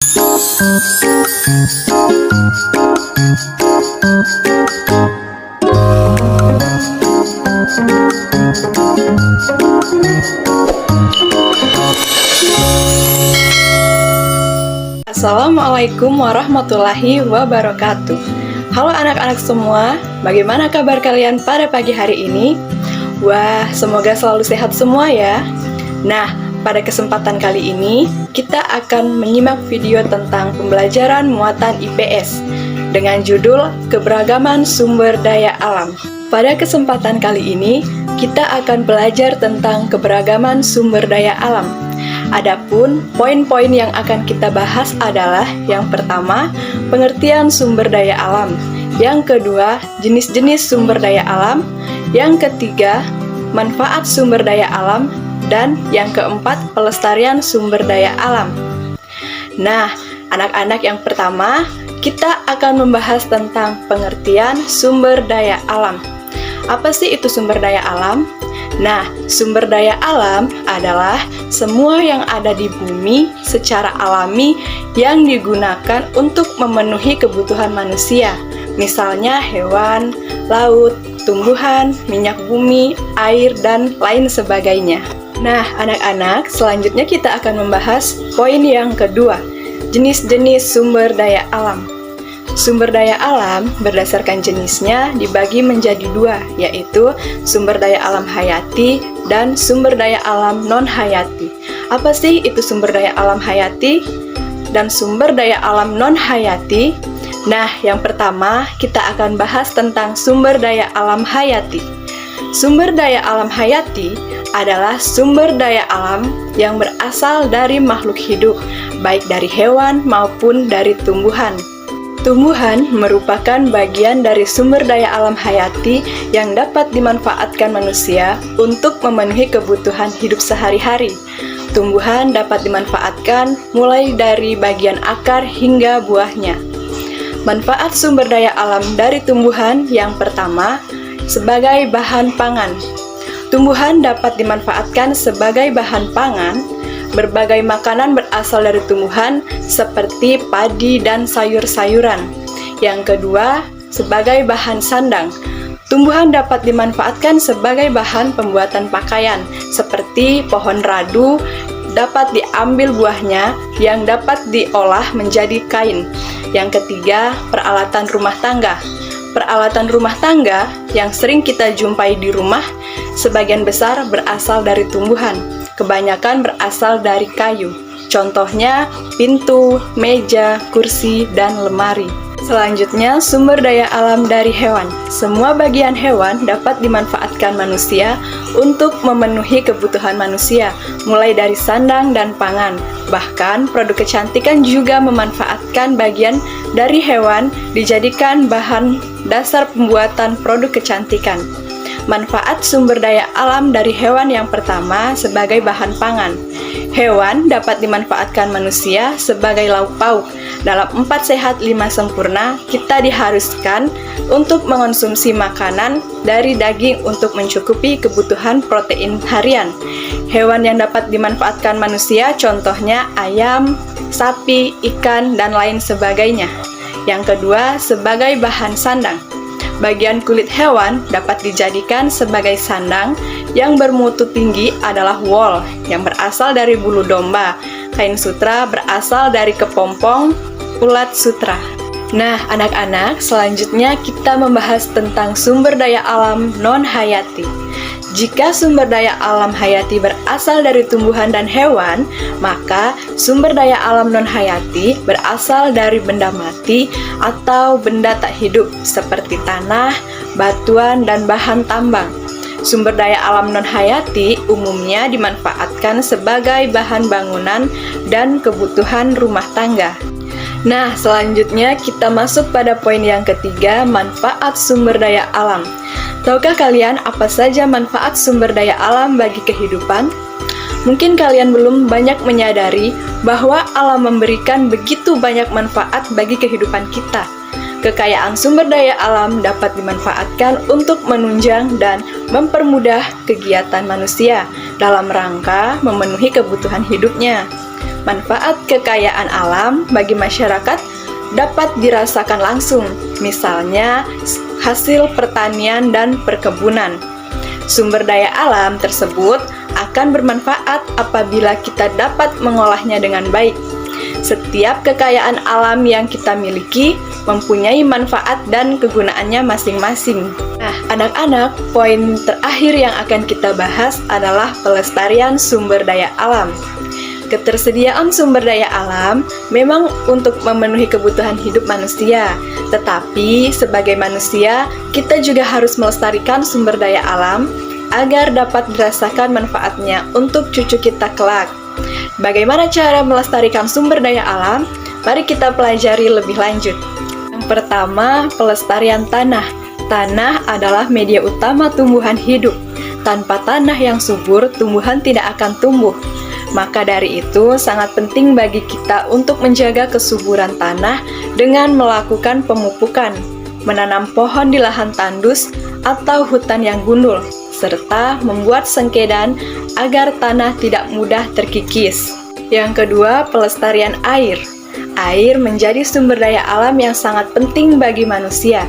Assalamualaikum warahmatullahi wabarakatuh. Halo anak-anak semua, bagaimana kabar kalian pada pagi hari ini? Wah, semoga selalu sehat semua ya. Nah, pada kesempatan kali ini, kita akan menyimak video tentang pembelajaran muatan IPS dengan judul Keberagaman Sumber Daya Alam. Pada kesempatan kali ini, kita akan belajar tentang keberagaman sumber daya alam. Adapun poin-poin yang akan kita bahas adalah yang pertama, pengertian sumber daya alam. Yang kedua, jenis-jenis sumber daya alam. Yang ketiga, manfaat sumber daya alam. Dan yang keempat, pelestarian sumber daya alam. Nah, anak-anak, yang pertama, kita akan membahas tentang pengertian sumber daya alam. Apa sih itu sumber daya alam? Nah, sumber daya alam adalah semua yang ada di bumi secara alami yang digunakan untuk memenuhi kebutuhan manusia. Misalnya hewan, laut, tumbuhan, minyak bumi, air, dan lain sebagainya. Nah, anak-anak, selanjutnya kita akan membahas poin yang kedua, jenis-jenis sumber daya alam. Sumber daya alam berdasarkan jenisnya dibagi menjadi dua, yaitu sumber daya alam hayati dan sumber daya alam non-hayati. Apa sih itu sumber daya alam hayati dan sumber daya alam non-hayati? Nah, yang pertama kita akan bahas tentang sumber daya alam hayati. Sumber daya alam hayati adalah sumber daya alam yang berasal dari makhluk hidup, baik dari hewan maupun dari tumbuhan. Tumbuhan merupakan bagian dari sumber daya alam hayati yang dapat dimanfaatkan manusia untuk memenuhi kebutuhan hidup sehari-hari. Tumbuhan dapat dimanfaatkan mulai dari bagian akar hingga buahnya. Manfaat sumber daya alam dari tumbuhan yang pertama, sebagai bahan pangan. Tumbuhan dapat dimanfaatkan sebagai bahan pangan. Berbagai makanan berasal dari tumbuhan seperti padi dan sayur-sayuran. Yang kedua, sebagai bahan sandang. Tumbuhan dapat dimanfaatkan sebagai bahan pembuatan pakaian seperti pohon radu dapat diambil buahnya yang dapat diolah menjadi kain. Yang ketiga, peralatan rumah tangga. Peralatan rumah tangga yang sering kita jumpai di rumah sebagian besar berasal dari tumbuhan. Kebanyakan berasal dari kayu. Contohnya pintu, meja, kursi, dan lemari. Selanjutnya, sumber daya alam dari hewan. Semua bagian hewan dapat dimanfaatkan manusia untuk memenuhi kebutuhan manusia, mulai dari sandang dan pangan. Bahkan, produk kecantikan juga memanfaatkan bagian dari hewan dijadikan bahan dasar pembuatan produk kecantikan. Manfaat sumber daya alam dari hewan yang pertama sebagai bahan pangan. Hewan dapat dimanfaatkan manusia sebagai lauk pauk. Dalam 4 sehat 5 sempurna, kita diharuskan untuk mengonsumsi makanan dari daging untuk mencukupi kebutuhan protein harian. Hewan yang dapat dimanfaatkan manusia contohnya ayam, sapi, ikan, dan lain sebagainya. Yang kedua, sebagai bahan sandang. Bagian kulit hewan dapat dijadikan sebagai sandang. Yang bermutu tinggi adalah wol yang berasal dari bulu domba. Kain sutra berasal dari kepompong ulat sutra. Nah, anak-anak, selanjutnya kita membahas tentang sumber daya alam non-hayati. Jika sumber daya alam hayati berasal dari tumbuhan dan hewan, maka sumber daya alam non-hayati berasal dari benda mati atau benda tak hidup seperti tanah, batuan, dan bahan tambang. Sumber daya alam non-hayati umumnya dimanfaatkan sebagai bahan bangunan dan kebutuhan rumah tangga. Nah, selanjutnya kita masuk pada poin yang ketiga, manfaat sumber daya alam. Tahukah kalian apa saja manfaat sumber daya alam bagi kehidupan? Mungkin kalian belum banyak menyadari bahwa alam memberikan begitu banyak manfaat bagi kehidupan kita. Kekayaan sumber daya alam dapat dimanfaatkan untuk menunjang dan mempermudah kegiatan manusia dalam rangka memenuhi kebutuhan hidupnya. manfaat kekayaan alam bagi masyarakat dapat dirasakan langsung, misalnya hasil pertanian dan perkebunan. Sumber daya alam tersebut akan bermanfaat apabila kita dapat mengolahnya dengan baik. Setiap kekayaan alam yang kita miliki mempunyai manfaat dan kegunaannya masing-masing. Nah, anak-anak, poin terakhir yang akan kita bahas adalah pelestarian sumber daya alam. Ketersediaan sumber daya alam memang untuk memenuhi kebutuhan hidup manusia, tetapi sebagai manusia, kita juga harus melestarikan sumber daya alam agar dapat dirasakan manfaatnya untuk cucu kita kelak. Bagaimana cara melestarikan sumber daya alam? Mari kita pelajari lebih lanjut. Yang pertama, pelestarian tanah. Tanah adalah media utama tumbuhan hidup. Tanpa tanah yang subur, tumbuhan tidak akan tumbuh. Maka dari itu, sangat penting bagi kita untuk menjaga kesuburan tanah dengan melakukan pemupukan, menanam pohon di lahan tandus atau hutan yang gundul, serta membuat sengkedan agar tanah tidak mudah terkikis. Yang kedua, pelestarian air. Air menjadi sumber daya alam yang sangat penting bagi manusia.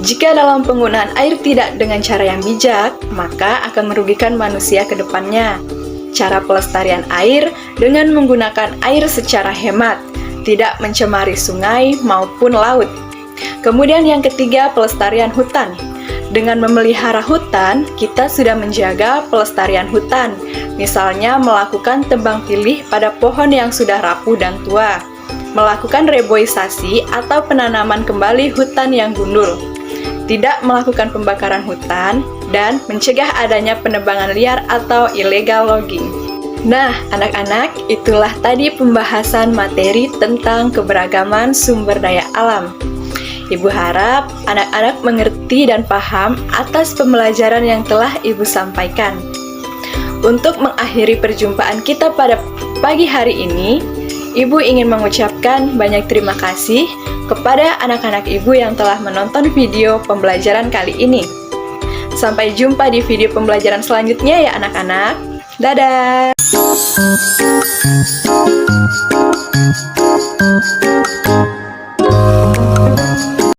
Jika dalam penggunaan air tidak dengan cara yang bijak, maka akan merugikan manusia ke depannya. Cara pelestarian air dengan menggunakan air secara hemat, tidak mencemari sungai maupun laut. Kemudian yang ketiga, pelestarian hutan. Dengan memelihara hutan, kita sudah menjaga pelestarian hutan. Misalnya melakukan tebang pilih pada pohon yang sudah rapuh dan tua, melakukan reboisasi atau penanaman kembali hutan yang gundul, tidak melakukan pembakaran hutan, dan mencegah adanya penebangan liar atau illegal logging. Nah, anak-anak, itulah tadi pembahasan materi tentang keberagaman sumber daya alam. Ibu harap anak-anak mengerti dan paham atas pembelajaran yang telah Ibu sampaikan. Untuk mengakhiri perjumpaan kita pada pagi hari ini, Ibu ingin mengucapkan banyak terima kasih kepada anak-anak Ibu yang telah menonton video pembelajaran kali ini. Sampai jumpa di video pembelajaran selanjutnya ya anak-anak. Dadah!